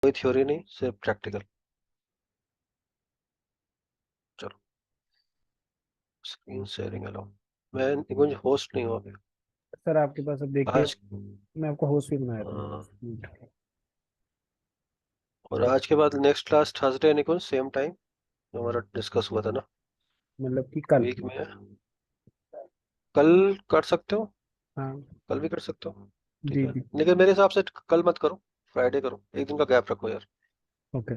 कोई थ्योरी नहीं, सिर्फ प्रैक्टिकल। चलो, स्क्रीन शेयरिंग अलाउ। मैं कुछ होस्ट नहीं हूँ अभी सर आपके पास अब देखिए, आज। मैं आपको होस्ट भी बना देता हाँ, हूँ। और आज के बाद नेक्स्ट क्लास थर्सडे निकुंज सेम टाइम जो हमारा डिस्कस हुआ था ना, मतलब कि कल। वीक में। कल कर सकते हो, हाँ। कल भी कर सकते हो। ठीक जी है, जी। लेकिन मेरे हिसाब से कल मत करो, फ्राइडे करो, एक दिन का गैप रखो यार। ओके।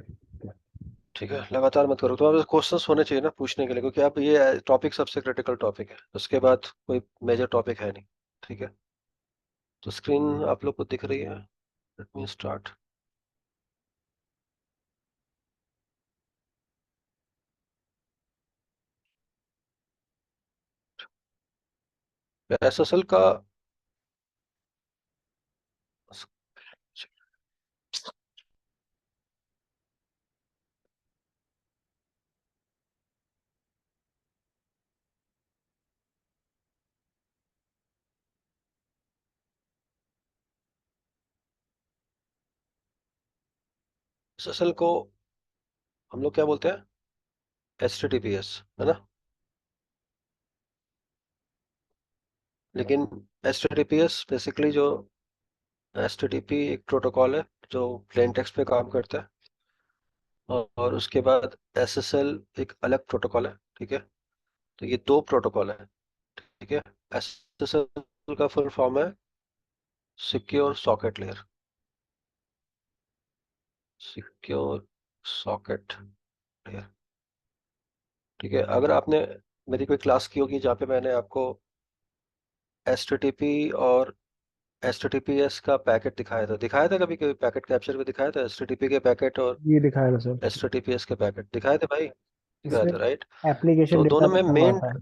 ठीक है, लगातार मत करो, तुम्हारे पास क्वेश्चंस होने चाहिए ना पूछने के लिए, क्योंकि अब ये टॉपिक सबसे क्रिटिकल टॉपिक है, उसके बाद कोई मेजर टॉपिक है नहीं। ठीक है, तो स्क्रीन आप लोग को दिख रही है? Let me start. एसएसएल का एसएसएल को हम लोग क्या बोलते हैं? एचटीटीपीएस, है ना? लेकिन एचटीटीपीएस बेसिकली जो एचटीटीपी एक प्रोटोकॉल है जो प्लेन टेक्स्ट पे काम करता है, और उसके बाद एसएसएल एक अलग प्रोटोकॉल है। ठीक है, तो ये दो प्रोटोकॉल है। ठीक है, एसएसएल का फुल फॉर्म है secure socket layer. Secure socket layer. ठीक है, अगर आपने मेरी कोई क्लास की होगी जहाँ पे मैंने आपको एचटीटीपी और एचटीटीपीएस का पैकेट दिखाया था कभी कभी पैकेट कैप्चर भी दिखाया था, एचटीटीपी के पैकेट और ये दिखाएगा सर। एचटीटीपीएस के पैकेट दिखाए थे भाई, दिखाया इसमें था राइट? एप्लीकेशन तो डेटा दोनों में लिखा हुआ मेन, आता है।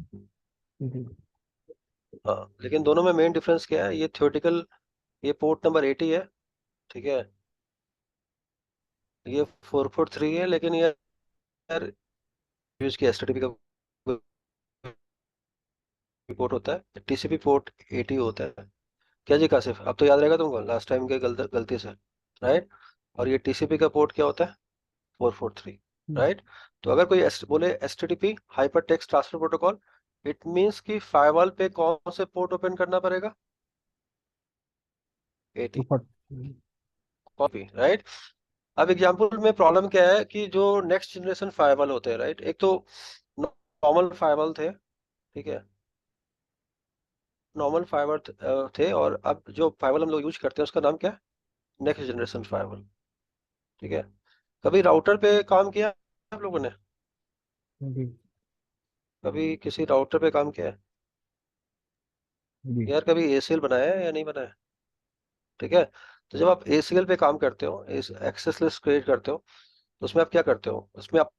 जी। हाँ लेकिन दोनों में मेन डिफरेंस क्या है? ये थ्योरेटिकल, ये पोर्ट नंबर 80 है। ठीक है, ये 443 है, लेकिन ये यार यूज की एचटीटीपी का पोर्ट होता है, टीसीपी पोर्ट 80 होता है। क्या जी कासिफ, अब तो याद रहेगा तुमको लास्ट टाइम के गलती से, राइट? और ये टीसीपी का पोर्ट क्या होता है? 443, राइट? तो अगर कोई बोले HTTP hyper text transfer protocol, it means कि फायरवॉल पे कौन से पोर्ट ओपन करना पड़ेगा? 80 कॉपी, राइट? अब एग्जांपल में प्रॉब्लम क्या है कि जो नेक्स्ट जनरेशन फायरवॉल होते हैं, राइट, एक तो नॉर्मल फायरवॉल थे। ठीक है, नॉर्मल फायरवॉल थे, और अब जो फायरवॉल हम लोग यूज करते हैं उसका नाम क्या है? Next generation firewall. ठीक है, कभी राउटर पे काम किया आप लोगों ने? जी कभी किसी राउटर पे काम किया है जी। यार? कभी एसीएल बनाया है या नहीं बनाया? ठीक है, तो जब आप एसीएल पे काम करते हो, इस एक्सेस लिस्ट क्रिएट करते हो, तो उसमें आप क्या करते हो? उसमें आप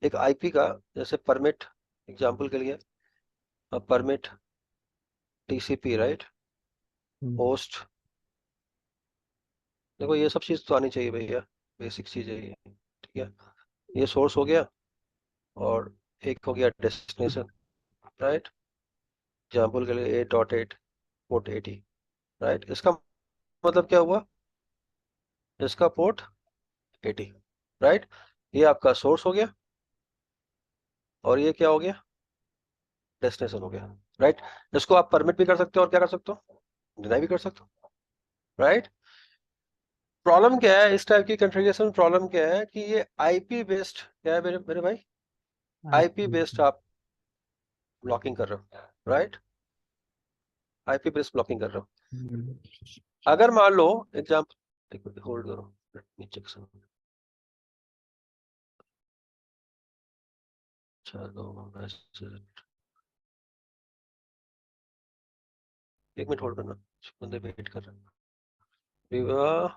एक आईपी का, जैसे परमिट, एग्जांपल के लिए परमिट टीसीपी, राइट, होस्ट, देखो ये सब चीज़ तो आनी चाहिए भैया, बेसिक चीज़ है ये। ठीक है, ये सोर्स हो गया, और एक हो गया डेस्टिनेशन, राइट? एग्जाम्पल के लिए 8.8 पोर्ट 80, राइट? इसका मतलब क्या हुआ? इसका पोर्ट 80, राइट? ये आपका सोर्स हो गया, और ये क्या हो गया? डेस्टिनेशन हो गया, राइट? इसको आप परमिट भी कर सकते हो, और क्या कर सकते हो? डिनाई भी कर सकते हो, राइट? प्रॉब्लम क्या है इस टाइप की कॉन्फ़िगरेशन? प्रॉब्लम क्या है कि ये आईपी बेस्ड क्या है मेरे मेरे भाई? आईपी बेस्ड आप ब्लॉकिंग कर रहे हो, राइट? आईपी बेस्ड ब्लॉकिंग कर रहे हो। अगर मान लो एग्जाम्पल, एक मिनट होल्ड करो, नीचे चलो, एक मिनट होल्ड करना, बंदे वेट कर रहे हैं। विवाह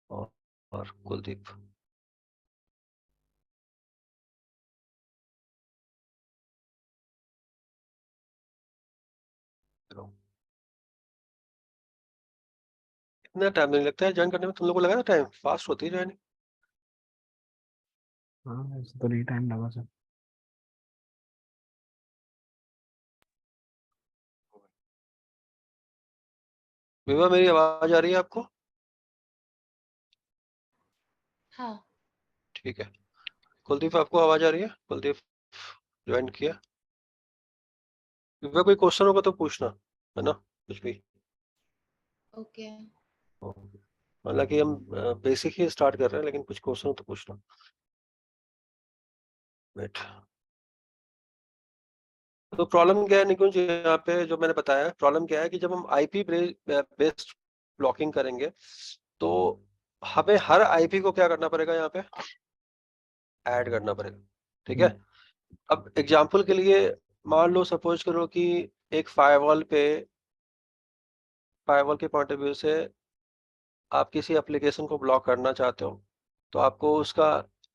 और, और कुलदीप। इतना टाइम नहीं लगता है ज्वाइन करने में, तुम लोग को लगा था टाइम फास्ट होती है ज्वाइनिंग? हाँ, ऐसे तो नहीं टाइम लगा सर। विभा मेरी आवाज आ रही है आपको? हाँ। ठीक है। कुलदीप आपको आवाज आ रही है? कुलदीप ज्वाइन किया। विभा कोई क्वेश्चन होगा तो पूछना, है ना, कुछ भी। ओके। हालांकि हम बेसिक ही स्टार्ट कर रहे हैं, लेकिन कुछ क्वेश्चन हो तो पूछना। वेट। तो प्रॉब्लम क्या है निकुंज, यहाँ पे जो मैंने बताया, प्रॉब्लम क्या है कि जब हम आईपी बेस्ड ब्लॉकिंग करेंगे तो हमें हर आईपी को क्या करना पड़ेगा, यहाँ पे ऐड करना पड़ेगा। ठीक है। अब एग्जांपल के लिए मान लो, सपोज करो कि एक फायरवॉल के पॉइंट ऑफ व्यू से आप किसी एप्लीकेशन को ब्लॉक करना चाहते हो, तो आपको उसका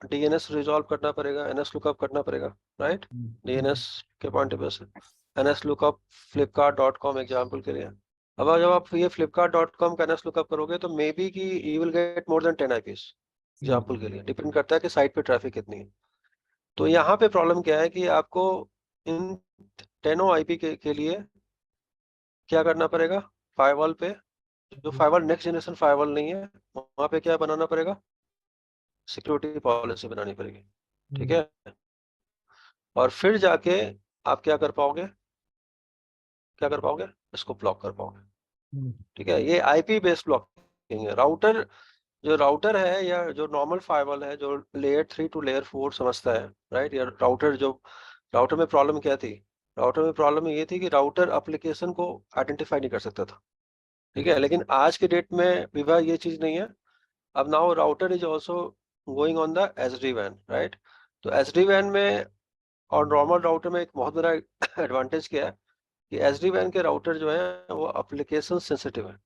डीएनएस रिजॉल्व करना पड़ेगा, एनएस लुकअप करना पड़ेगा, राइट। डीएनएस के पॉइंट ऑफ व्यू से एनएस लुकअप flipkart.com एग्जाम्पल के लिए। अब जब आप ये flipkart.com का एनएस लुकअप करोगे तो मे बी कि you will get more than 10 eyepiece. Example के लिए डिपेंड करता है कि साइट पे ट्रैफिक कितनी है। तो यहाँ पे प्रॉब्लम क्या है कि आपको इन 10 आईपी के लिए क्या करना पड़ेगा, फायरवॉल पे, जो फायरवॉल नेक्स्ट जनरेशन फायरवॉल नहीं है, वहां पे क्या बनाना पड़ेगा, सिक्योरिटी पॉलिसी बनानी पड़ेगी। ठीक है। और फिर जाके आप क्या कर पाओगे, क्या कर पाओगे, इसको ब्लॉक कर पाओगे। ठीक है। ये आईपी बेस्ड ब्लॉकिंग है। राउटर, जो राउटर है या जो नॉर्मल फायरवॉल है, जो लेयर 3 टू लेयर 4 समझता है, राइट। या राउटर, जो राउटर में प्रॉब्लम क्या थी, राउटर में प्रॉब्लम ये थी कि राउटर एप्लीकेशन को आइडेंटिफाई नहीं कर सकता था। ठीक है। लेकिन आज के डेट में विवाह ये चीज नहीं है। अब now router is also going on the SD वैन, राइट। तो एसडी वैन में और नॉर्मल राउटर में एक बहुत बड़ा एडवांटेज क्या है कि एसडी वैन के राउटर जो है वो एप्लीकेशन सेंसिटिव है।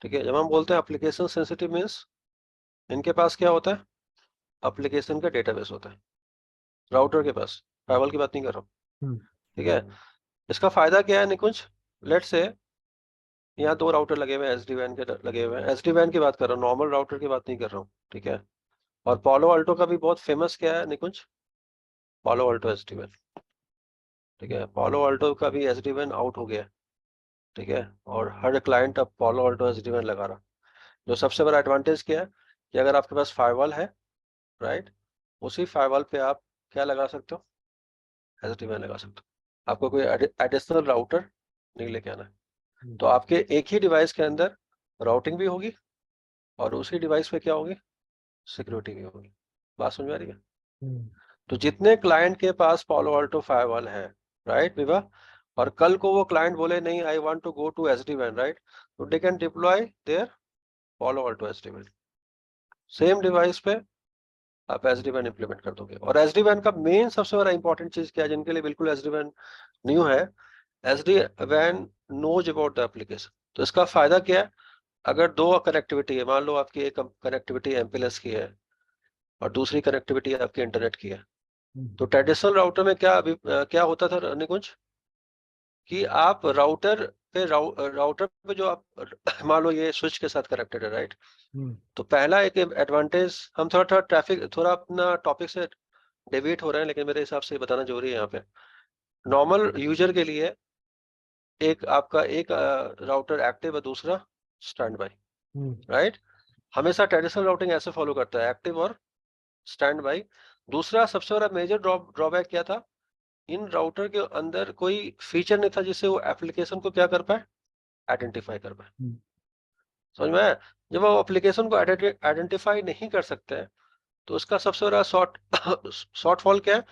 ठीक है। जब हम बोलते हैं एप्लीकेशन सेंसिटिव मीन्स इनके पास क्या होता है, एप्लीकेशन का डेटाबेस होता है राउटर के पास, फायरवॉल की बात नहीं कर रहा हूँ। ठीक है। इसका फायदा क्या है निकुंज, लेट से यहाँ 2 राउटर लगे हुए हैं, एसडी वैन के लगे हुए हैं, एसडी वैन की बात कर रहा हूँ, नॉर्मल राउटर की बात नहीं कर रहा हूँ। ठीक है। और पालो अल्टो का भी बहुत फेमस क्या है निकुंज, पालो अल्टो एसडी वैन। ठीक है। पालो अल्टो का भी एसडी वैन आउट हो गया। ठीक है। और हर क्लाइंट अब पालो अल्टो एसडी वैन लगा रहा। जो सबसे बड़ा एडवांटेज क्या है कि अगर आपके पास फायरवॉल है, राइट, उसी फायरवॉल पे आप क्या लगा सकते हो, एसडी वैन लगा सकते हो। आपको कोई एडिशनल राउटर नहीं लेके आना है। तो आपके एक ही डिवाइस के अंदर राउटिंग भी होगी और उसी डिवाइस पे क्या होगी, सिक्योरिटी भी होगी। बात समझ में आ रही है? तो जितने क्लाइंट के पास पालो अल्टो फायरवॉल है, राइट विवा, और कल को वो क्लाइंट बोले नहीं I want to go to SD वैन, राइट, तो they can deploy there Palo Alto SD वैन। सेम डिवाइस पे आप एसडी वैन इंप्लीमेंट कर दोगे। और एसडी वैन का मेन सबसे बड़ा इंपॉर्टेंट चीज क्या है, जिनके लिए बिल्कुल एसडी वैन न्यू है, एसडी वैन नोज अबाउट द एप्लीकेशन। तो इसका फायदा क्या है, अगर 2 कनेक्टिविटी है, मान लो आपकी एक कनेक्टिविटी एमपीएलएस की है और दूसरी कनेक्टिविटी आपकी इंटरनेट की है, तो ट्रेडिशनल राउटर में क्या होता था निकुंज, कि आप राउटर पे जो आप मान लो ये स्विच के साथ कनेक्टेड है, राइट। तो पहला एक एडवांटेज, हम थोड़ा थोड़ा ट्रैफिक, थोड़ा अपना टॉपिक से डेविएट हो रहे हैं, लेकिन मेरे हिसाब से बताना जरूरी है यहाँ पे। नॉर्मल यूजर के लिए एक आपका एक राउटर एक्टिव है, दूसरा स्टैंड बाय, राइट। हमेशा ट्रेडिशनल राउटिंग ऐसे फॉलो करता है, एक्टिव और स्टैंड बाय। दूसरा सबसे बड़ा मेजर ड्रॉबैक क्या था, इन राउटर के अंदर कोई फीचर नहीं था जिससे वो एप्लीकेशन को क्या कर पाए, आइडेंटिफाई कर पाए। समझ में आया? जब वो एप्लीकेशन को आइडेंटिफाई नहीं कर सकते हैं तो उसका सबसे बड़ा शॉर्टफॉल क्या है,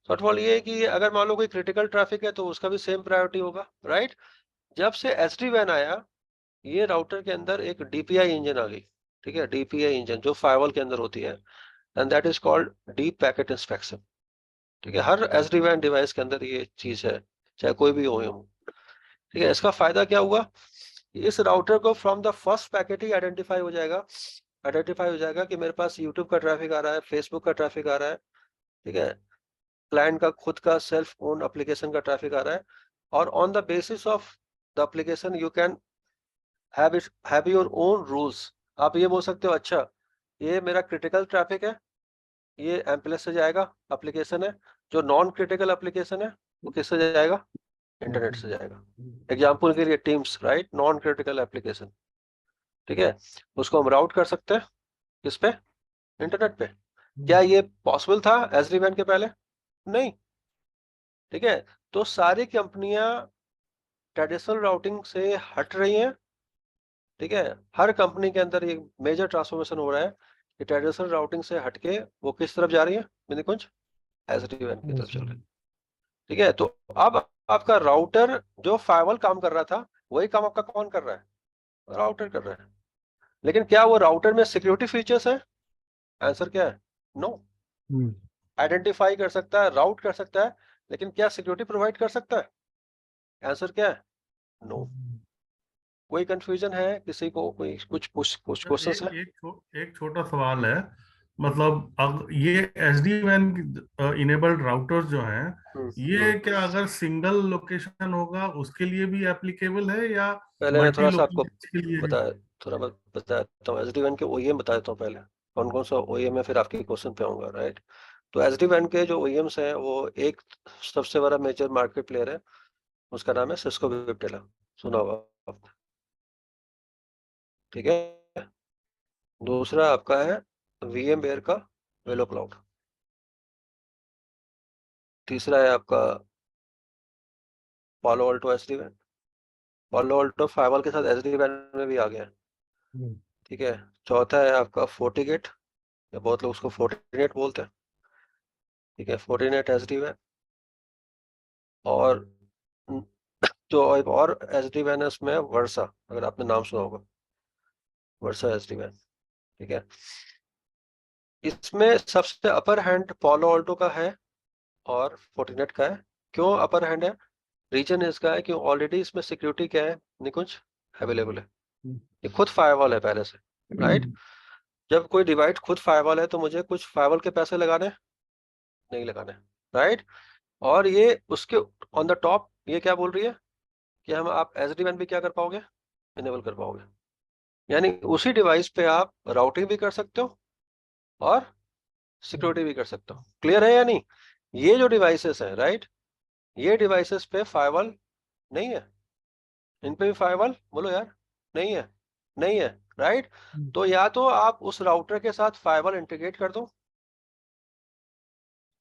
शॉर्टफॉल ये है कि अगर मान लो कोई क्रिटिकल ट्रैफिक है तो उसका भी सेम प्रायोरिटी होगा, राइट। जब से एसडी वैन आया, ये राउटर के अंदर एक डीपीआई इंजन आ गई। ठीक है। डीपीआई इंजन जो फायरवॉल के अंदर होती है, and that is called deep packet inspection. ठीक है। हर एसडी वैन डिवाइस के अंदर ये चीज है, चाहे कोई भी हो। ठीक है। इसका फायदा क्या हुआ, इस राउटर को from the first packet he identify हो जाएगा कि मेरे पास यूट्यूब का ट्रैफिक आ रहा है, फेसबुक का ट्रैफिक आ रहा है। ठीक है। क्लाइंट का खुद का सेल्फ ओन एप्लीकेशन का ट्रैफिक आ रहा है, और on the basis of the application you can have your own rules. आप ये बोल सकते हो, अच्छा ये मेरा क्रिटिकल ट्रैफिक है, ये एमप्लेस से जाएगा, एप्लीकेशन है। जो नॉन क्रिटिकल एप्लीकेशन है वो किससे जाएगा, इंटरनेट से जाएगा। एग्जाम्पल के लिए teams, right, non critical application, ठीक है, उसको हम राउट कर सकते हैं किस पे, इंटरनेट पे। क्या ये पॉसिबल था एसडी वैन के पहले? नहीं। ठीक है, तो सारी कंपनियां ट्रेडिशनल राउटिंग से हट रही हैं। ठीक है, हर कंपनी के अंदर ये मेजर ट्रांसफॉर्मेशन हो रहा है कि ट्रेडिशनल राउटिंग से हटके वो किस तरफ जा रही है, मैंने कुछ एसडी वैन की तरफ चल रही है। ठीक है, तो अब आपका राउटर जो फायरवॉल काम कर रहा था वही काम आपका कौन कर रहा है, राउटर कर रहा है। लेकिन क्या वो राउटर में सिक्योरिटी फीचर्स है? आंसर क्या है, नो। आइडेंटिफाई कर सकता है, राउट कर सकता है, लेकिन क्या सिक्योरिटी प्रोवाइड कर सकता है? आंसर क्या है, नो। कोई कंफ्यूजन है किसी को, कोई कुछ क्वेश्चंस है? एक छोटा सवाल है। मतलब ये एसडी वैन इनेबल्ड राउटर्स जो हैं, ये क्या अगर सिंगल लोकेशन होगा उसके लिए भी एप्लीकेबल है, या पहले मैं मल्टी थोड़ा सा आपको लोकेशन के लिए भी? बताया, थोड़ा बताता हूँ एसडी वैन के ओईएम बता देता हूँ पहले, कौन कौन सा ओईएम है, फिर आपके क्वेश्चन पे आऊंगा, राइट। तो एसडी वैन के जो ओईएम्स हैं वो एक सबसे बड़ा मेजर मार्केट प्लेयर है, उसका नाम है सिस्को विप्टेला, सुना होगा आपने। ठीक है, दूसरा आपका है VMware का वेलो क्लाउड, तीसरा है आपका पालो अल्टो एसडी वैन। पालो अल्टो फायरवॉल के साथ एसडी वैन में भी आ गया है। ठीक है, चौथा है आपका फोर्टिगेट, या बहुत लोग उसको फोर्टिनेट बोलते हैं। ठीक है, फोर्टिनेट एसडी वैन। और जो एक और एसडी वैन है उसमें वर्सा, अगर आपने नाम सुना होगा, वर्सा एसडी वैन। ठीक है, इसमें सबसे अपर हैंड पालो अल्टो का है और फोर्टिनेट का है। क्यों अपर हैंड है? रीजन इसका है कि ऑलरेडी इसमें सिक्योरिटी क्या है, नहीं कुछ अवेलेबल है, ये खुद फायरवॉल है पहले से, राइट। जब कोई डिवाइस खुद फायरवॉल है तो मुझे कुछ फायरवॉल के पैसे लगाने नहीं लगाने, राइट। और ये उसके ऑन द टॉप ये क्या बोल रही है कि हम आप एसडी वैन भी क्या कर पाओगे, इनेबल कर पाओगे। यानी उसी डिवाइस पे आप राउटिंग भी कर सकते हो और सिक्योरिटी भी कर सकते हो। क्लियर है या नहीं? ये जो डिवाइसेस हैं, राइट, ये डिवाइसेस पे फायरवॉल नहीं है, इन पे भी फायरवॉल बोलो यार, नहीं है, नहीं है, राइट। तो या तो आप उस राउटर के साथ फायरवॉल इंटीग्रेट कर दो,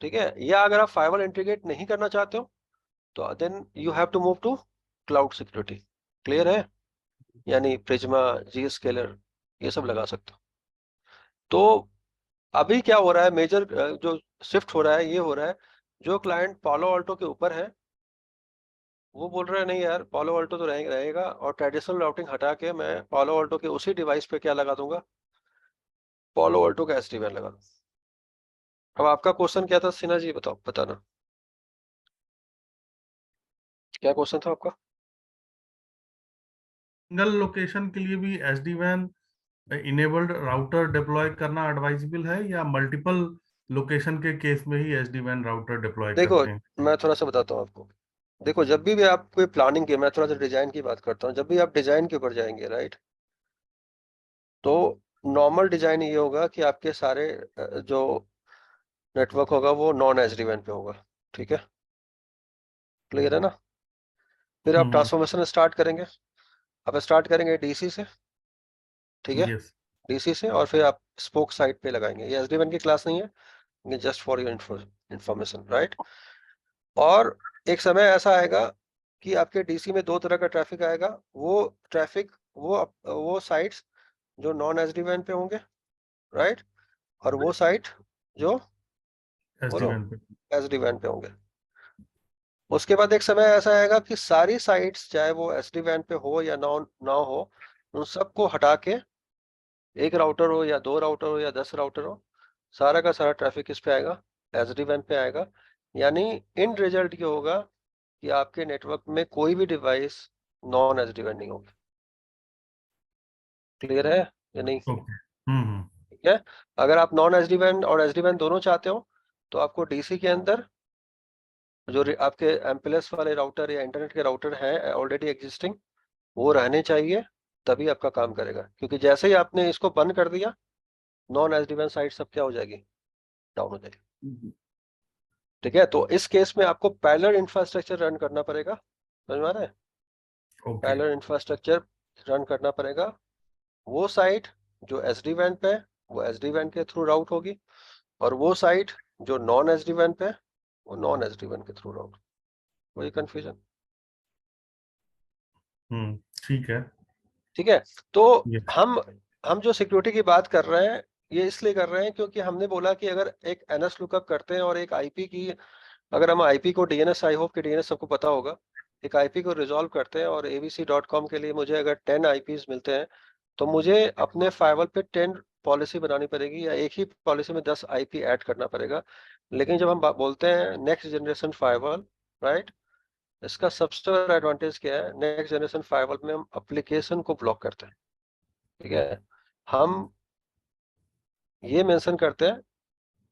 ठीक है, या अगर आप फायरवॉल इंटीग्रेट नहीं करना चाहते हो तो then you have to move to cloud security. Clear है? यानी प्रिज्मा, Zscaler, ये सब लगा सकते हो। तो अभी क्या हो रहा है, मेजर जो शिफ्ट हो रहा है ये हो रहा है, जो क्लाइंट पालो अल्टो के ऊपर है वो बोल रहा है नहीं यार, पालो अल्टो तो रहेगा, और ट्रेडिशनल राउटिंग हटा के मैं पालो अल्टो के उसी डिवाइस पे क्या लगा दूंगा, पालो अल्टो का एसडी वैन लगा दूं। अब आपका क्वेश्चन क्या था सिन्हा जी, बताओ, बताना क्या क्वेश्चन था आपका। सिंगल लोकेशन के लिए भी एसडी वैन इनेबल्ड राउटर डिप्लॉय करना एडवाइजेबल है, या मल्टीपल लोकेशन के केस में ही एसडी वैन राउटर डिप्लॉय देखो करते हैं? मैं थोड़ा सा बताता हूँ आपको। देखो जब भी आप कोई प्लानिंग की, मैं थोड़ा सा डिजाइन की बात करता हूँ, जब भी आप डिजाइन के ऊपर जाएंगे, राइट, तो नॉर्मल डिजाइन ये होगा कि आपके सारे जो नेटवर्क होगा वो नॉन एसडी वैन पे होगा। ठीक है, क्लियर है ना? फिर आप ट्रांसफॉर्मेशन स्टार्ट करेंगे, आप स्टार्ट करेंगे डीसी से, ठीक है, यस। डीसी से, और फिर आप स्पोक साइट पे लगाएंगे। ये एसडी वैन की क्लास नहीं है, ये just for your information, right. और एक समय ऐसा आएगा कि आपके डीसी में दो तरह का ट्रैफिक आएगा, वो ट्रैफिक वो साइट्स जो नॉन एसडी वैन पे होंगे, राइट, और वो साइट जो एसडी बोलो वैन पे। एसडी वैन पे होंगे। उसके बाद एक समय ऐसा आएगा कि सारी साइट्स चाहे वो एसडी वैन पे हो या ना हो, उन सबको हटा के एक राउटर हो या दो राउटर हो या 10 राउटर हो, सारा का सारा ट्रैफिक किस पे आएगा, एसडी वैन पे आएगा। यानी इन रिजल्ट ये होगा कि आपके नेटवर्क में कोई भी डिवाइस नॉन एसडी वैन नहीं होगी। क्लियर है या नहीं? ओके। ठीक है, अगर आप नॉन एसडी वैन और एसडी वैन दोनों चाहते हो तो आपको डीसी के अंदर जो आपके एमपीएलएस वाले राउटर या इंटरनेट के राउटर हैं ऑलरेडी एग्जिस्टिंग, वो रहने चाहिए, तभी आपका काम करेगा। क्योंकि जैसे ही आपने इसको बंद कर दिया, नॉन एसडी वैन साइट सब क्या हो जाएगी, डाउन हो जाएगी। ठीक है, तो इस केस में आपको पैरेलल इंफ्रास्ट्रक्चर रन करना पड़ेगा समझ में आ रहा है? ओके पैरेलल इंफ्रास्ट्रक्चर रन करना पड़ेगा। वो साइट जो एसडी वैन पे है वो एसडी वैन के थ्रू राउट होगी, और वो साइट जो नॉन एसडी वैन पे है वो नॉन एसडी वैन के थ्रू राउट। कोई कंफ्यूजन? ठीक है। ठीक है। तो ये हम जो सिक्योरिटी की बात कर रहे हैं ये इसलिए कर रहे हैं क्योंकि हमने बोला कि अगर एक एनएस लुकअप करते हैं और एक आईपी की, अगर हम आईपी को डीएनएस, आई होप कि डीएनएस सबको पता होगा, एक आईपी को रिजॉल्व करते हैं और abc.com के लिए मुझे अगर 10 आईपीज मिलते हैं तो मुझे अपने फायरवॉल पे 10 पॉलिसी बनानी पड़ेगी, या एक ही पॉलिसी में 10 आईपी ऐड करना पड़ेगा। लेकिन जब हम बोलते हैं नेक्स्ट जनरेशन फायरवॉल, राइट, इसका सबसे बड़ा एडवांटेज क्या है? नेक्स्ट जनरेशन फायरवॉल में हम एप्लीकेशन को ब्लॉक करते हैं। ठीक है, हम ये मेंशन करते हैं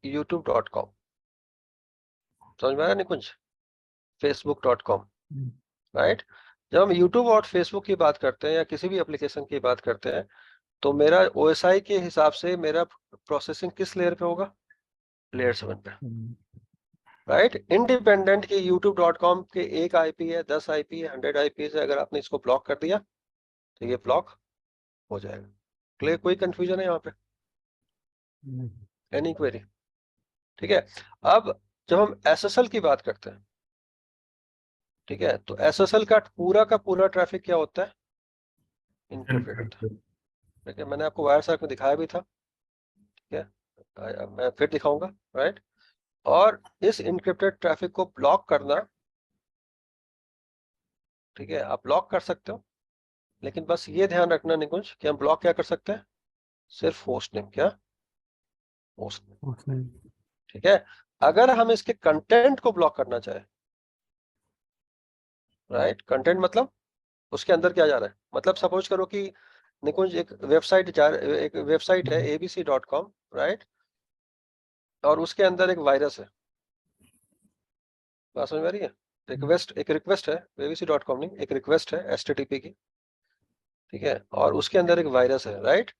youtube.com, समझ में आया निकुंज? facebook.com, right. जब हम YouTube और Facebook की बात करते हैं या किसी भी एप्लीकेशन की बात करते हैं तो मेरा OSI के हिसाब से मेरा प्रोसेसिंग किस लेयर पे होगा? लेयर 7 पे, राइट। इंडिपेंडेंट की youtube.com के एक आईपी है, 10 आईपी है, 100 आईपी है, अगर आपने इसको ब्लॉक कर दिया तो ये ब्लॉक हो जाएगा। क्लियर? कोई कंफ्यूजन है यहाँ पे? Any query? ठीक है। अब जब हम SSL की बात करते हैं, ठीक है, तो SSL का पूरा ट्रैफिक क्या होता है? इनक्रिप्टेड होता है। ठीक है, मैंने आपको वायर सर्क में दिखाया भी था, ठीक है, मैं फिर दिखाऊंगा, राइट। और इस इनक्रिप्टेड ट्रैफिक को ब्लॉक करना, ठीक है, आप ब्लॉक कर सकते हो, लेकिन बस ये ध्यान रखना निकुंज कि हम ब्लॉक क्या कर सकते हैं? सिर्फ होस्ट नेम। क्या? Host name. ठीक है। अगर हम इसके कंटेंट को ब्लॉक करना चाहे, राइट, कंटेंट मतलब उसके अंदर क्या जा रहा है, मतलब सपोज करो कि निकुंज एक वेबसाइट है abc.com, राइट, और उसके अंदर एक वायरस है। बात समझ में आ रही है? एक रिक्वेस्ट है abc.com, नहीं, एक रिक्वेस्ट है HTTP की, ठीक है, और उसके अंदर एक वायरस है, राइट।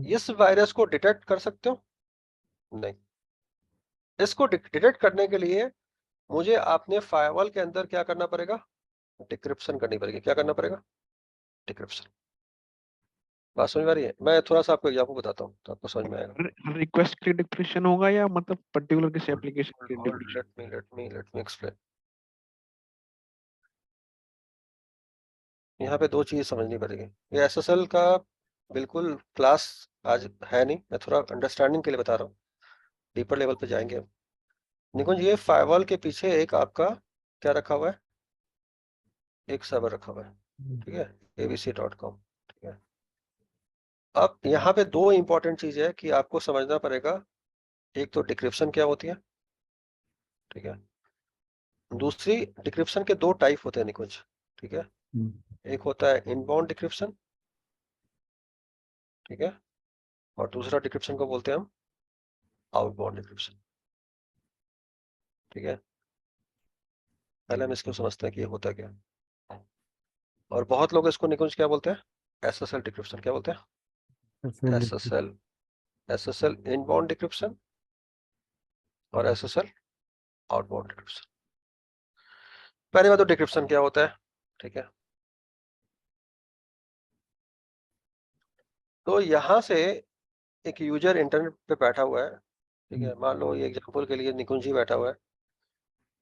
इस वायरस को डिटेक्ट कर सकते हो? नहीं। इसको डिटेक्ट करने के लिए मुझे अपने फायरवॉल के अंदर क्या करना पड़ेगा? डिक्रिप्शन करनी पड़ेगी। क्या करना पड़ेगा? डिक्रिप्शन। बात समझ में आ रही है? मैं थोड़ा सा आपको एग्जाम्पल बताता हूँ तो आपको समझ में आएगा। रिक्वेस्ट के डिक्रिप्शन होगा या मतलब पर्टिकुलर किसी एप्लीकेशन के डिक्रिप्शन? Let me explain. यहाँ पे दो चीज समझनी पड़ेगी। ये SSL का बिल्कुल क्लास आज है नहीं, मैं थोड़ा अंडरस्टैंडिंग के लिए बता रहा हूँ, डीपर लेवल पे जाएंगे हम। निकुंज, ये फायरवॉल के पीछे एक आपका क्या रखा हुआ है? एक सर्वर रखा हुआ है, ठीक है, abc.com, ठीक है। अब यहाँ पे दो इंपॉर्टेंट चीज है कि आपको समझना पड़ेगा। एक तो डिक्रिप्शन क्या होती है, ठीक है, दूसरी डिक्रिप्शन के दो टाइप होते हैं निकुंज, ठीक है। एक होता है इनबाउंड डिक्रिप्शन, ठीक है, और दूसरा डिक्रिप्शन को बोलते हैं हम आउटबाउंड डिक्रिप्शन, ठीक है। पहले हम इसको समझते हैं कि ये होता क्या है। और बहुत लोग इसको निकुंज क्या बोलते हैं? SSL decryption. क्या बोलते हैं? SSL इनबाउंड डिक्रिप्शन और SSL आउटबाउंड डिक्रिप्शन। पहली बात तो डिक्रिप्शन क्या होता है, ठीक है। तो यहां से एक यूजर इंटरनेट पे बैठा हुआ है, ठीक है, मान लो ये एग्जांपल के लिए निकुंज ही बैठा हुआ है,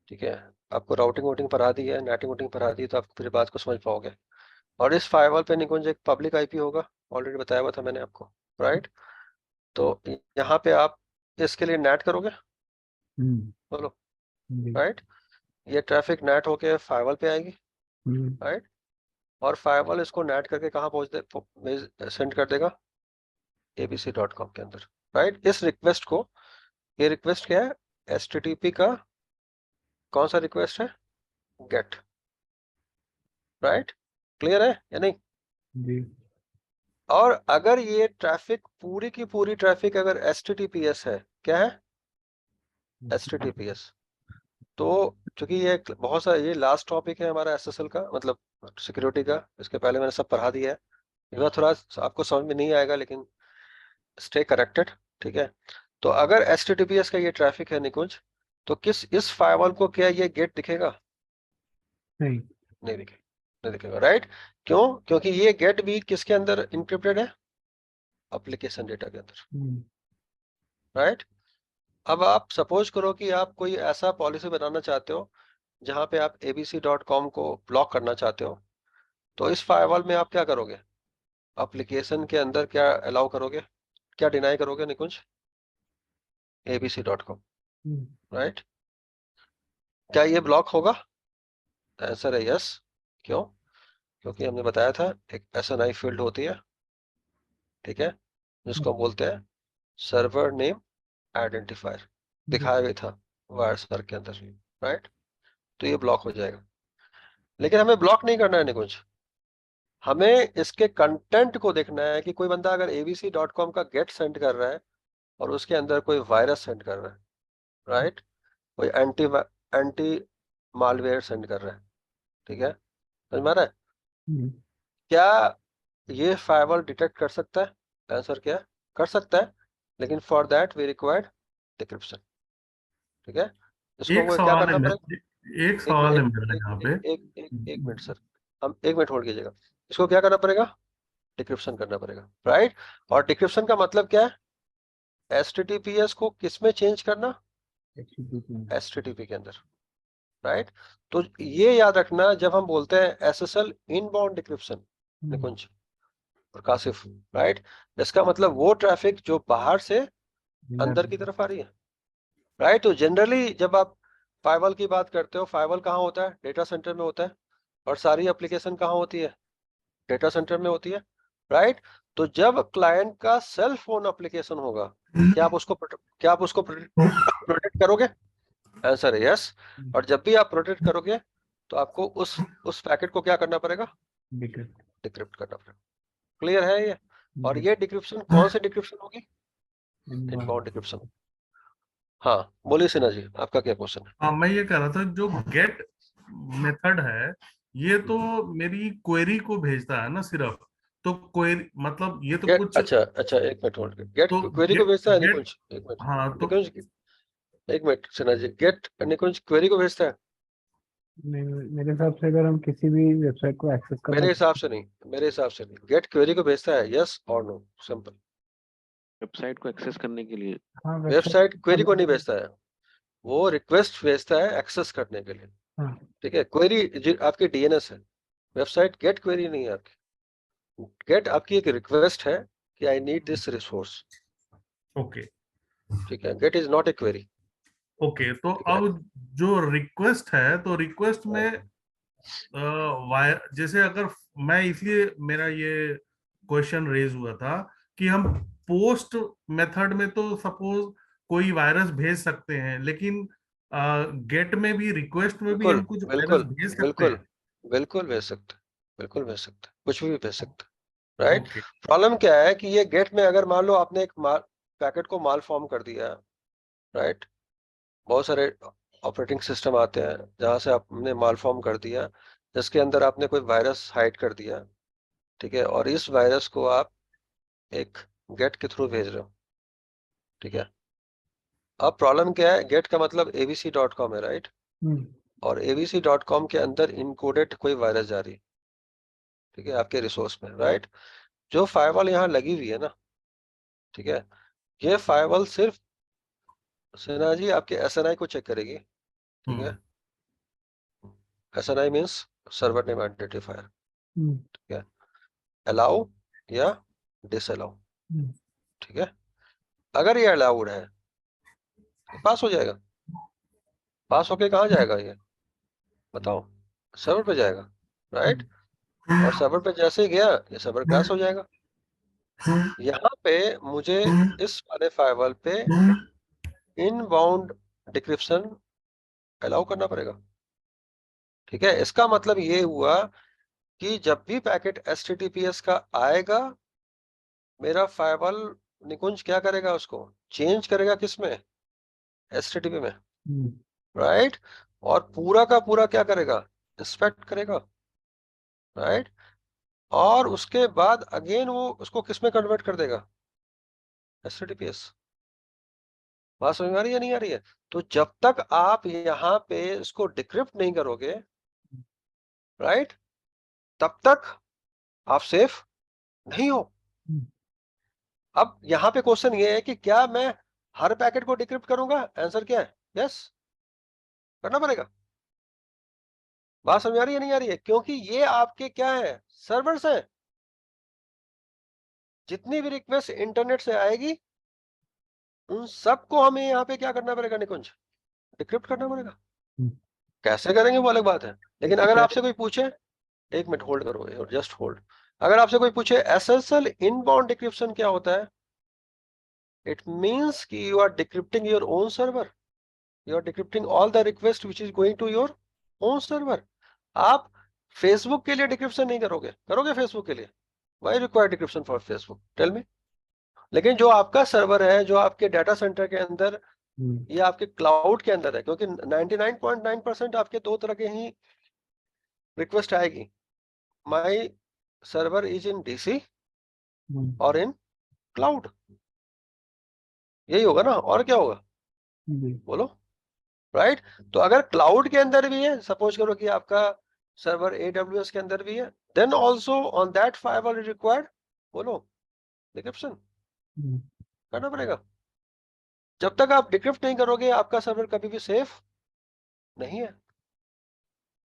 ठीक है, आपको राउटिंग वोटिंग पढ़ा दी है, नेटिंग वोटिंग पढ़ा दी, तो आप फिर बात को समझ पाओगे। और इस फायरवॉल पे निकुंज एक पब्लिक आईपी होगा, ऑलरेडी बताया हुआ था मैंने आपको, राइट। तो यहाँ पे आप इसके लिए नेट करोगे, बोलो, राइट। ये ट्रैफिक नेट होके फायरवॉल पे आएगी, राइट, और फायरवॉल इसको नेट करके कहाँ सेंड कर देगा? abc.com के अंदर, राइट। इस रिक्वेस्ट को, ये रिक्वेस्ट क्या है? HTTP का कौन सा रिक्वेस्ट है? Gate, right. क्लियर है या नहीं? जी। और अगर ये ट्रैफिक पूरी की पूरी ट्रैफिक अगर HTTPS है, क्या है? HTTPS। तो चूंकि ये बहुत सारा, ये लास्ट टॉपिक है हमारा SSL का, मतलब सिक्योरिटी का, इसके पहले मैंने सब पढ़ा दिया है, ये थोड़ा आपको समझ में नहीं आएगा, लेकिन स्टे करेक्टेड, ठीक है। तो अगर HTTPS का ये ट्रैफिक है निकुंज, तो इस फायरवॉल को क्या ये गेट दिखेगा? नहीं। नहीं दिखेगा, नहीं दिखेगा, राइट। क्यों? क्योंकि ये गेट भी किसके अंदर इंक्रिप्टेड है? एप्लीकेशन डेटा के अंदर, राइट। अब आप सपोज करो कि आप कोई ऐसा पॉलिसी बनाना चाहते हो जहां पे आप abc.com को ब्लॉक करना चाहते हो, तो इस फायरवॉल में आप क्या करोगे? एप्लीकेशन के अंदर क्या अलाउ करोगे, क्या डिनाई करोगे निकुंज? abc.com, right. क्या ये ब्लॉक होगा? आंसर है यस। क्यों? क्योंकि हमने बताया था एक SNI फील्ड होती है, ठीक है, जिसको बोलते हैं सर्वर नेम आइडेंटिफायर, दिखाया भी था वायर सर के अंदर, राइट। तो ये ब्लॉक हो जाएगा, लेकिन हमें ब्लॉक नहीं करना है निकुंज, हमें इसके कंटेंट को देखना है कि कोई बंदा अगर abc.com का गेट सेंड कर रहा है और उसके अंदर कोई वायरस सेंड कर रहा है, राइट, कोई एंटी मालवेयर सेंड कर रहा है, ठीक है, समझ में आ रहा है? क्या ये फायरवॉल डिटेक्ट कर सकता है? आंसर क्या है? कर सकता है, लेकिन for that we required decryption, ठीक है। इसको एक वो क्या सवाल है करना पड़ेगा? एक एक सवाल है एक मेरा एक यहाँ पे। एक एक एक, एक मिनट सर, हम 1 मिनट होल्ड कीजिएगा। इसको क्या करना पड़ेगा? डिक्रिप्शन करना पड़ेगा, राइट। और डिक्रिप्शन का मतलब क्या है? HTTPS को किस में चेंज करना? HTTP के अंदर, राइट। तो ये याद रखना जब हम बोलते हैं SSL इनबाउंड डिक्रिप्शन निकुंज और कासिफ, राइट, इसका मतलब वो ट्रैफिक जो बाहर से अंदर की तरफ आ रही है, राइट। तो जनरली जब आप फायरवॉल की बात करते हो, फायरवॉल कहाँ होता है? डेटा सेंटर में होता है, और सारी एप्लीकेशन कहाँ होती है? डेटा सेंटर में होती है, राइट। तो जब क्लाइंट का सेल फोन एप्लीकेशन होगा, क्या आप उसको प्रोटेक्ट करोगे? आंसर है यस। और जब भी आप प्रोटेक्ट करोगे तो आपको उस पैकेट को क्या करना पड़ेगा? डिक्रिप्ट करना पड़ेगा। क्लियर है ये? और ये डिक्रिप्शन कौन सी डिक्रिप्शन होगी? Inbound decryption. हाँ बोलिए सिन्हा जी, आपका क्या क्वेश्चन है? हाँ, मैं ये कह रहा था जो गेट मेथड है ये तो मेरी क्वेरी को भेजता है ना सिर्फ, तो क्वेरी मतलब ये तो कुछ अच्छा अच्छा, 1 मिनट होल्ड, गेट तो क्वेरी को भेजता है गेट निकुंज? 1 मिनट हाँ तो निकुंज, 1 मिनट सिन्हा जी, गेट निकुंज क्वेरी को भेजता है? मेरे हिसाब से अगर हम किसी भी वेबसाइट को एक्सेस करना मेरे हिसाब से नहीं, मेरे हिसाब से नहीं, गेट क्वेरी को भेजता है, यस और नो, सिंपल। वेबसाइट को एक्सेस करने के लिए। हाँ वेबसाइट क्वेरी को नहीं वेबसाइट भेजता है, वो रिक्वेस्ट भेजता है एक्सेस करने के लिए, हाँ ठीक है। क्वेरी आपकी DNS है, वेबसाइट गेट क्वेरी नहीं है आपकी। गेट आपकी एक रिक्वेस्ट है कि I need this resource, okay ठीक है। Get is not a query, okay तो ठीक है। अब जो रिक्वेस्ट है तो रिक्वेस्ट में जैसे अगर मैं इसलिए मेरा ये क्वेश्चन रेज हुआ था कि हम पोस्ट मेथड में तो सपोज कोई वायरस भेज सकते हैं, लेकिन गेट में भी रिक्वेस्ट में भी बिल्कुल हम कुछ वायरस बिल्कुल भेज सकते बिल्कुल हैं। बिल्कुल भेज सकते, बिल्कुल भेज सकते, कुछ भी भेज सकते, राइट। ओके प्रॉब्लम क्या है कि ये गेट में अगर मान लो आपने एक पैकेट को माल फॉर्म कर दिया, राइट, बहुत सारे ऑपरेटिंग सिस्टम आते हैं जहां से आपने माल फॉर्म कर दिया, जिसके अंदर आपने कोई वायरस हाइड कर दिया, ठीक है, और इस वायरस को आप एक गेट के थ्रू भेज रहे हो, ठीक है। अब प्रॉब्लम क्या है? गेट का मतलब abc.com है, राइट, और abc.com के अंदर इनकोडेड कोई वायरस जा रही है, ठीक है, आपके रिसोर्स में, राइट। जो फायरवॉल यहाँ लगी हुई है ना, ठीक है, ये फायरवॉल सिर्फ सिन्हा जी आपके SNI को चेक करेगी, ठीक है। SNI means server name identifier, ठीक है, अलाउ या डिसअलाउ, ठीक है। अगर ये अलाउड है तो पास हो जाएगा, पास होके कहाँ जाएगा ये बताओ? सर्वर पे जाएगा, राइट। और सर्वर पे जैसे ही गया ये सर्वर क्रैश हो जाएगा। यहाँ पे मुझे इस वाले फायरवॉल पे इनबाउंड डिक्रिप्शन अलाउ करना पड़ेगा, ठीक है। इसका मतलब ये हुआ कि जब भी पैकेट HTTPS का आएगा, मेरा फायरवॉल निकुंज क्या करेगा? उसको चेंज करेगा किस में? HTTP में, राइट। और पूरा का पूरा क्या करेगा? इंस्पेक्ट करेगा, राइट। और उसके बाद अगेन वो उसको किस में कन्वर्ट कर देगा? HTTPS। बात समझ में आ रही है नहीं आ रही है? तो जब तक आप यहाँ पे इसको डिक्रिप्ट नहीं करोगे, राइट, तब तक आप सेफ नहीं हो। अब यहां पे क्वेश्चन ये है कि क्या मैं हर पैकेट को डिक्रिप्ट करूंगा? आंसर क्या है? यस, करना पड़ेगा। बात समझ आ रही है नहीं आ रही है? क्योंकि ये आपके क्या है, सर्वर्स हैं। जितनी भी रिक्वेस्ट इंटरनेट से आएगी उन सबको हमें यहाँ पे क्या करना पड़ेगा निकुंज? डिक्रिप्ट करना पड़ेगा। कैसे करेंगे वो अलग बात है, लेकिन अगर आपसे कोई पूछे, एक मिनट होल्ड करो और जस्ट होल्ड, अगर आपसे कोई पूछे एसएसएल इनबाउंड डिक्रिप्शन क्या होता है, इट मींस कि you are decrypting your own server, you are decrypting all the request which is going to your own server. आप फेसबुक के लिए डिक्रिप्शन नहीं करोगे, करोगे फेसबुक के लिए? Why require decryption for Facebook, tell me. लेकिन जो आपका सर्वर है, जो आपके डाटा सेंटर के अंदर या आपके क्लाउड के अंदर है, क्योंकि 99.9% आपके दो तरह के ही रिक्वेस्ट आएगी, माई सर्वर इज इन डीसी और इन क्लाउड, यही होगा ना, और क्या होगा बोलो, राइट? तो अगर क्लाउड के अंदर भी है, सपोज करो कि आपका सर्वर AWS के अंदर भी है, then also on that firewall required, बोलो, डिक्रिप्शन करना पड़ेगा। जब तक आप डिक्रिप्ट नहीं करोगे आपका सर्वर कभी भी सेफ नहीं है,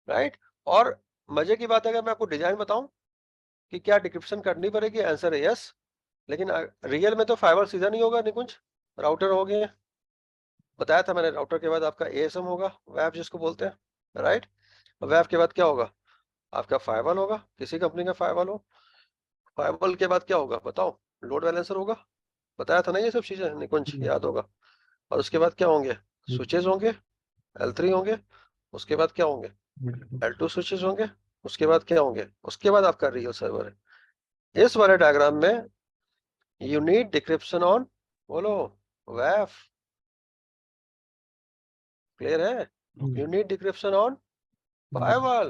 राइट? और मजे की बात है, अगर मैं आपको डिजाइन बताऊं कि क्या डिक्रिप्शन करनी पड़ेगी, आंसर है यस। लेकिन रियल में तो फाइबर सीधा नहीं होगा निकुंज, राउटर हो गए, बताया था मैंने, राउटर के बाद आपका ASM होगा, वेब जिसको बोलते हैं, राइट? वेब के बाद क्या होगा? आपका फायरवॉल होगा, किसी कंपनी का फायरवॉल हो। फायरवॉल के बाद क्या होगा बताओ? लोड बैलेंसर होगा, बताया था ना ये सब चीजें निकुंज, याद होगा। और उसके बाद क्या होंगे? स्विचेस होंगे, L3 होंगे। उसके बाद क्या होंगे? L2 स्विचेस होंगे। उसके बाद क्या होंगे? उसके बाद आपका रियल सर्वर है। इस वाले डायग्राम में यू नीड डिक्रिप्शन ऑन, बोलो, वेब, क्लियर है? You need decryption on firewall.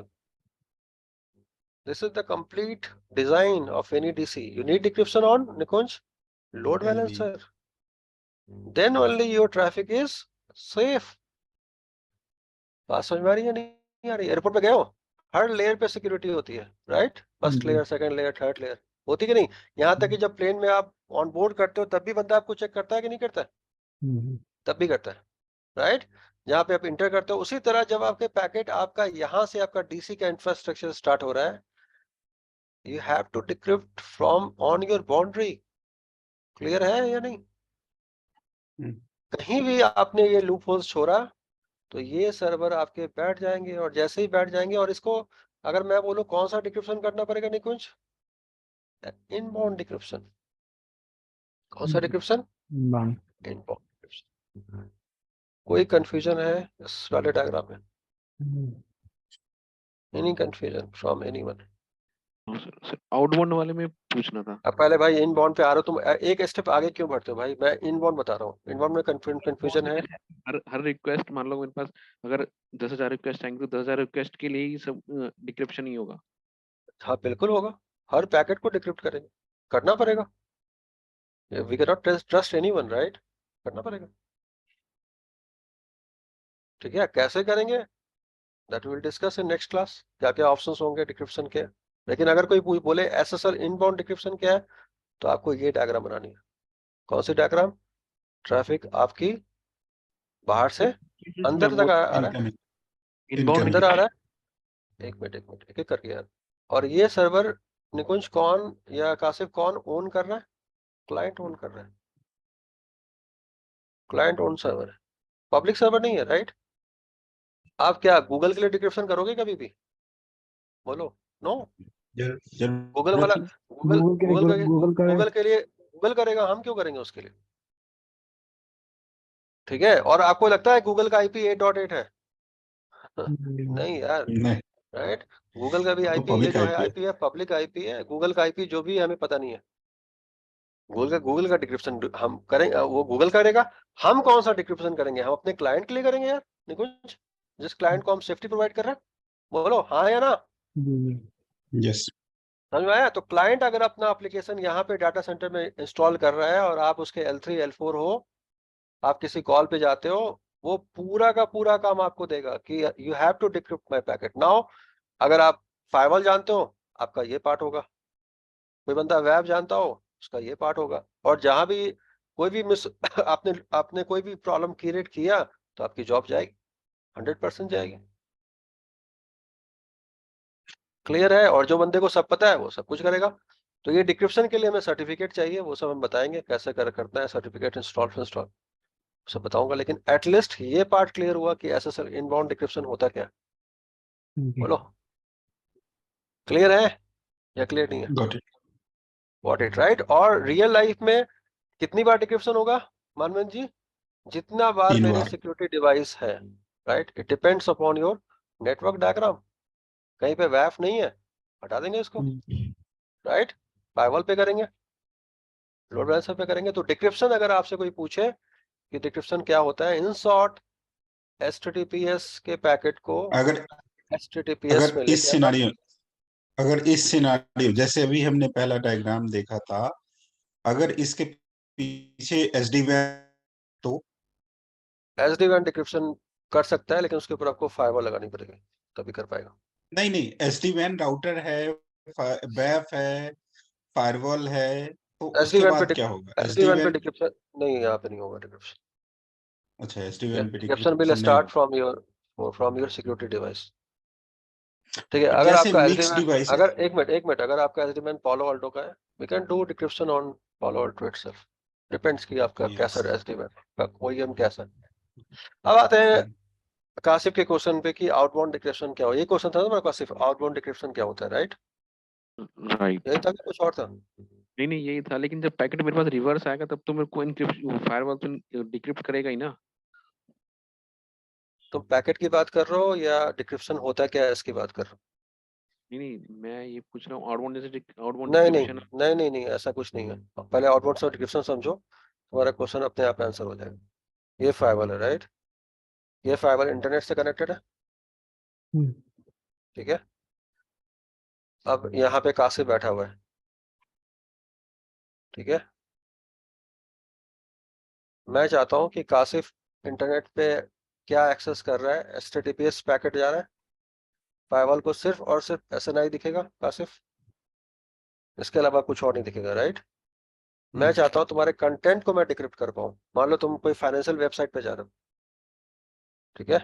This is the complete design of any DC. You need decryption on Nikunj load balancer. Then only your traffic is safe. बात समझ में आ रही है नहीं आ रही? Airport पे गए हो, हर लेयर पे सिक्योरिटी होती है, right? First layer, second layer, third layer, होती कि नहीं? यहाँ तक कि जब प्लेन में आप ऑन बोर्ड करते हो तब भी बंदा आपको चेक करता है कि नहीं करता है? तब भी करता है, राइट? जहाँ पे आप इंटर करते हो, उसी तरह जब आपके पैकेट आपका यहाँ से आपका डीसी का इंफ्रास्ट्रक्चर स्टार्ट हो रहा है, you have to decrypt from on your boundary. Clear है या नहीं? कहीं भी आपने ये लूप होल्स छोड़ा तो ये सर्वर आपके बैठ जाएंगे, और जैसे ही बैठ जाएंगे, और इसको अगर मैं बोलूं कौन सा डिक्रिप्शन करना पड़ेगा निकुंज? Inbound decryption. कौन सा डिक्रिप्शन? Inbound decryption. कोई कंफ्यूजन है इस वाले डायग्राम में? Any confusion from anyone? Sir outbound वाले में पूछना था। अब पहले भाई इनबाउंड पे आ रहे हो तुम, एक स्टेप आगे क्यों बढ़ते हो भाई? मैं इनबाउंड बता रहा हूँ, इनबाउंड में कंफ्यूजन है। हर रिक्वेस्ट, मान लो मेरे पास अगर 10,000 रिक्वेस्ट आएंगे तो 10,000 रिक्वेस्ट के लिए ही सब डिक्रिप्शन ही होगा। हाँ बिल्कुल होगा, हर पैकेट को डिक्रिप्ट करेंगे, करना पड़ेगा। We can not trust anyone, right? करना पड़ेगा, ठीक है? कैसे करेंगे that will discuss in next class, क्या क्या ऑप्शंस होंगे डिक्रिप्शन के। लेकिन अगर कोई बोले SSL इनबाउंड डिक्रिप्शन क्या है, तो आपको ये डायग्राम बनानी है। कौन सी डायग्राम? ट्रैफिक आपकी बाहर से अंदर तक आ रहा है, इनबाउंड अंदर आ रहा है। एक मिनट एक एक करके यार। और ये सर्वर निकुंज कौन या कासिफ कौन ओन कर रहा है? क्लाइंट ओन कर रहा है, क्लाइंट ओन सर्वर है, पब्लिक सर्वर नहीं है, राइट? आप क्या गूगल के लिए डिक्रिप्शन करोगे कभी भी? बोलो, नो। गूगल वाला, गूगल के लिए गूगल करेगा, हम क्यों करेंगे उसके लिए? ठीक है? और आपको लगता है गूगल का IP 8.8 है? नहीं यार, राइट? गूगल का भी IP, ये जो है IP है पब्लिक IP है, गूगल का IP जो भी है हमें पता नहीं है। गूगल का डिक्रिप्शन हम करेंगे, वो गूगल करेगा, हम कौन सा डिक्रिप्शन करेंगे? हम अपने क्लाइंट के लिए करेंगे यार निकुंज, जिस क्लाइंट को हम सेफ्टी प्रोवाइड कर रहे हैं। बोलो हाँ या ना? यस। समझ में आया? तो क्लाइंट अगर अपना एप्लीकेशन यहाँ पे डाटा सेंटर में इंस्टॉल कर रहा है और आप उसके L3 L4 हो, आप किसी कॉल पे जाते हो, वो पूरा का पूरा काम आपको देगा कि you have to decrypt my packet. Now अगर आप फायरवॉल जानते हो, आपका ये पार्ट होगा। कोई बंदा वेब जानता हो, उसका ये पार्ट होगा। और जहां भी कोई भी मिस आपने आपने कोई भी प्रॉब्लम क्रिएट किया तो आपकी जॉब जाएगी, 100% जाएगी। क्लियर है? और जो बंदे को सब पता है वो सब कुछ करेगा। तो ये डिक्रिप्शन के लिए हमें सर्टिफिकेट चाहिए, वो सब हम बताएंगे कैसे करना है, सर्टिफिकेट इंस्टॉल सब बताऊंगा। लेकिन एटलीस्ट ये पार्ट क्लियर हुआ कि एसएसएल इनबाउंड डिक्रिप्शन होता क्या है। जी। बोलो, क्लियर है या क्लियर नहीं है? Got it. What it, right. और रियल लाइफ में कितनी बार डिक्रिप्शन होगा मानवेंद्र जी? जितना बार 3 मेरे बार। सिक्योरिटी डिवाइस है, right. It depends upon your network diagram. कहीं पे वैफ नहीं है, हटा देंगे इसको, राइट। फायरवॉल पे करेंगे, लोड बैलेंसर पे करेंगे। तो डिक्रिप्शन अगर आपसे कोई पूछे कि डिक्रिप्शन क्या होता है, इन शॉर्ट HTTPS के पैकेट को अगर HTTPS में लेके आना। अगर इस सिनारियो जैसे अभी हमने पहला डायग्राम देखा था, अगर इसके पीछे एसडी वैन तो SD-WAN डिक्रिप्शन कर सकता है, लेकिन उसके ऊपर आपको फायरवॉल लगानी पड़ेगी, तभी कर पाएगा। नहीं, एसडी वैन राउटर है, बैफ है, फायरवॉल है, तो उसके SD-WAN पे बाद क्या होगा? एसडी SD-WAN पे वैन। डिक्रिप्शन नहीं, यहाँ पे नहीं होगा डिक्रिप्शन। अच्छा, एसडी वैन पे डिक्रिप्शन विल डिक्रिप्शन नहीं स्टार्ट होगा। From your security device. ठीक है, बट अगर जैसे आपका मिक्स SD-WAN, डिवाइस है। अगर एक मिनट अगर आपका SD-WAन पालो अल्टो का है, we can do decryption on Palo Alto itself. Depends कि आपका यस। कैसा SD-WAन का OEM कैसा है। अब आते हैं कासिफ के क्वेश्चन पे कि आउटबाउंड डिक्रिप्शन क्या हो। ये क्वेश्चन था ना मेरे पास, सिर्फ आउटबाउंड डिक्रिप्शन क्या होता है, राइट? राइट। यही था कि कुछ और था? नहीं नहीं, यही था, लेकिन जब पैकेट मेरे पास रिवर्स आएगा तब तो मेरे को इनक्रिप्ट, फायरवॉल तो डिक्रिप्ट करेगा ही ना। तुम पैकेट की बात कर रहे हो या डिक्रिप्शन होता क्या है इसकी बात कर रहे हो? नहीं नहीं, मैं ये पूछ रहा हूँ आउटबाउंड, जैसे आउटबाउंड नहीं नहीं डिक्रिप्शन। नहीं नहीं नहीं, ऐसा कुछ नहीं है। पहले आउटबाउंड से डिक्रिप्शन समझो, तुम्हारा क्वेश्चन अपने आप आंसर हो जाएगा। ये फायरवॉल है, राइट। ये फायरवॉल इंटरनेट से कनेक्टेड है, ठीक है। अब यहाँ पे कासिफ बैठा हुआ है, ठीक है। मैं चाहता हूँ कि कासिफ इंटरनेट पे क्या एक्सेस कर रहा है, HTTPS पैकेट जा रहा है, फायरवॉल को सिर्फ और सिर्फ SNI दिखेगा कासिफ, इसके अलावा कुछ और नहीं दिखेगा, राइट। मैं चाहता हूँ तुम्हारे कंटेंट को मैं डिक्रिप्ट कर पाऊँ। मान लो तुम कोई फाइनेंशियल वेबसाइट पे जा रहे हो, ठीक है,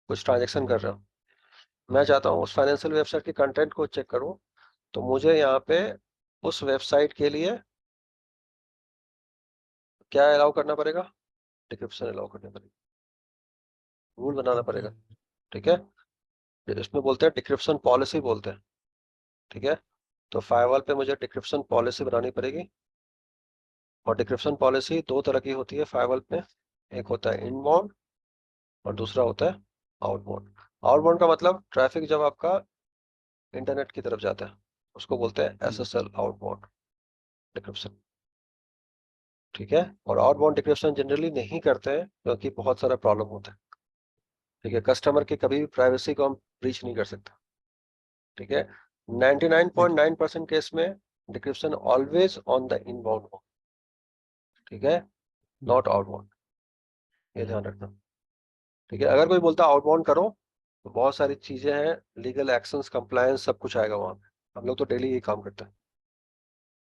कुछ ट्रांजेक्शन कर रहे हो, मैं चाहता हूँ उस फाइनेंशियल वेबसाइट के कंटेंट को चेक करूँ, तो मुझे यहाँ पे उस वेबसाइट के लिए क्या अलाउ करना पड़ेगा? डिक्रिप्शन अलाउ करना पड़ेगा, रूल बनाना पड़ेगा, ठीक है। इसमें बोलते हैं डिक्रिप्शन पॉलिसी बोलते हैं, ठीक है। तो फायरवॉल पे मुझे डिक्रिप्शन पॉलिसी बनानी पड़ेगी। और डिक्रिप्शन पॉलिसी दो तरह की होती है फायरवॉल पे, एक होता है इनबाउंड और दूसरा होता है आउटबाउंड। आउटबाउंड का मतलब ट्रैफिक जब आपका इंटरनेट की तरफ जाता है, उसको बोलते हैं SSL आउटबाउंड डिक्रिप्शन, ठीक है। और आउटबाउंड डिक्रिप्शन जनरली नहीं करते हैं क्योंकि बहुत सारा प्रॉब्लम होता है, ठीक है। कस्टमर की कभी भी प्राइवेसी को हम ब्रीच नहीं कर सकते, ठीक है। 99.9% केस में decryption always on the inbound हो, ठीक है, नॉट आउटबाउंड, ये ध्यान रखना, ठीक है। अगर कोई बोलता आउटबाउंड करो तो बहुत सारी चीजें हैं, लीगल एक्शंस, कंप्लायंस, सब कुछ आएगा वहां पे। हम लोग तो डेली ये काम करते हैं,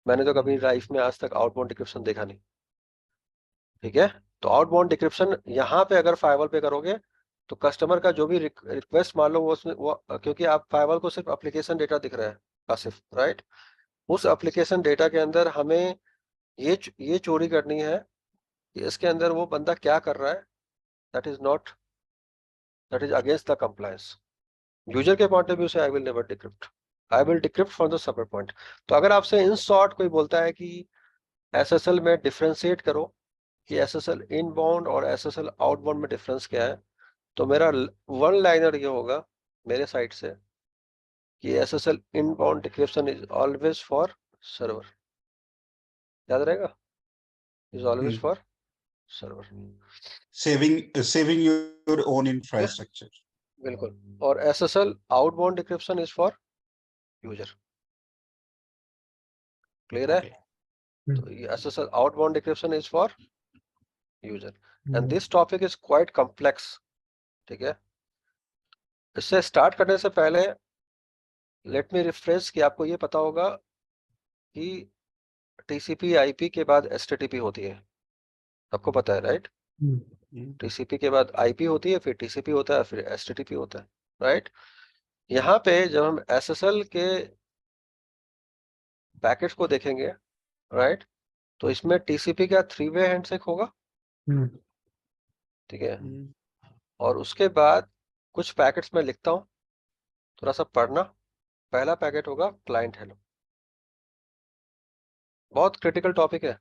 मैंने तो कभी लाइफ में आज तक आउटबाउंड डिक्रिप्शन देखा नहीं, ठीक है। तो आउटबाउंड डिक्रिप्शन यहाँ पे अगर फायरवॉल पे करोगे तो कस्टमर का जो भी रिक्वेस्ट मान लो वो उसमें वो, क्योंकि आप फायरवॉल को सिर्फ एप्लीकेशन डेटा दिख रहा है कासिफ, राइट। उस एप्लीकेशन डेटा के अंदर हमें ये चोरी करनी है कि इसके अंदर वो बंदा क्या कर रहा है, that is against the compliance. User के पॉइंट ऑफ व्यू से I will never decrypt, I will decrypt from the server point. तो अगर आपसे इन शॉर्ट कोई बोलता है कि SSL में डिफ्रेंशिएट करो कि SSL इनबाउंड और SSL आउटबाउंड में डिफरेंस क्या है, तो मेरा वन लाइनर ये होगा मेरे साइड से कि SSL inbound decryption is always for server, याद रहेगा, is always for server, saving your own infrastructure. बिल्कुल। और SSL outbound decryption is for user, clear है? तो ये SSL outbound decryption is for user, and this topic is quite complex, ठीक है। इससे स्टार्ट करने से पहले लेट मी रिफ्रेश कि आपको ये पता होगा कि टीसीपी आईपी के बाद एचटीटीपी होती है, आपको पता है राइट? टीसीपी के बाद आईपी होती है, फिर टीसीपी होता है, फिर एचटीटीपी होता है, राइट? यहाँ पे जब हम एसएसएल के पैकेट्स को देखेंगे, राइट, तो इसमें टीसीपी का 3-वे हैंडशेक होगा, ठीक है, और उसके बाद कुछ पैकेट्स में लिखता हूं, थोड़ा सा पढ़ना। पहला पैकेट होगा क्लाइंट हेलो, बहुत क्रिटिकल टॉपिक है,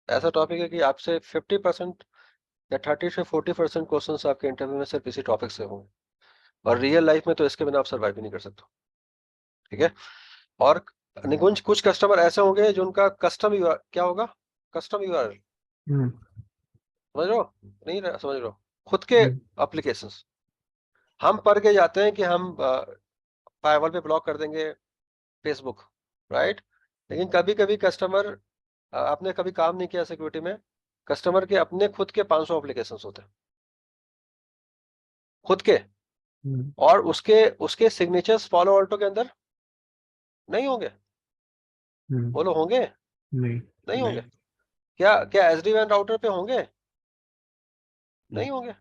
ऐसा टॉपिक है कि आपसे 50% या 30 से 40% क्वेश्चंस आपके इंटरव्यू में सिर्फ इसी टॉपिक से होंगे, और रियल लाइफ में तो इसके बिना आप सर्वाइव भी नहीं कर सकते, ठीक है। और निकुंज कुछ कस्टमर ऐसे होंगे जो उनका कस्टम क्या होगा, कस्टम यूआरएल, समझ रहे हो नहीं समझ रहे हो, खुद के एप्लीकेशंस हम पढ़ के जाते हैं कि हम फायरवॉल पे ब्लॉक कर देंगे फेसबुक, राइट, लेकिन कभी कभी कस्टमर, आपने कभी काम नहीं किया सिक्योरिटी में, कस्टमर के अपने खुद के 500 एप्लीकेशंस होते हैं, खुद के, और उसके सिग्नेचर्स फॉलो ऑल्टो के अंदर नहीं होंगे, बोलो होंगे नहीं होंगे, क्या एसडी वैन राउटर पे होंगे, नहीं होंगे।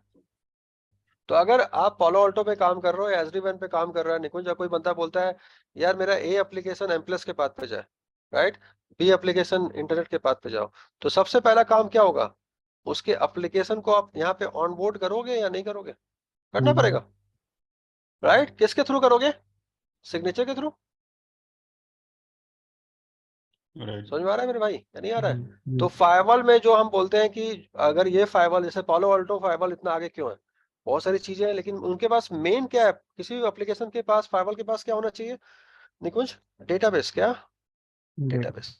तो अगर आप पालो अल्टो पे काम कर रहे हो या एसडी वैन पे काम कर रहा है निकुंज, कोई बंदा बोलता है यार मेरा ए एप्लीकेशन एमप्लस के पाथ पे जाए, राइट, बी एप्लीकेशन इंटरनेट के पाथ पे जाओ, तो सबसे पहला काम क्या होगा, उसके एप्लीकेशन को आप यहाँ पे ऑन बोर्ड करोगे या नहीं करोगे, करना पड़ेगा, राइट, किसके थ्रू करोगे, सिग्नेचर के थ्रू, समझ में आ रहा है मेरे भाई या नहीं आ रहा है? तो फायरवॉल में जो हम बोलते हैं कि अगर ये फायरवॉल, जैसे पालो अल्टो फायरवॉल इतना आगे क्यों है, बहुत सारी चीजें हैं, लेकिन उनके पास मेन क्या है, किसी भी एप्लीकेशन के पास फायरवॉल के पास क्या होना चाहिए निकुंज, डेटाबेस, क्या डेटाबेस,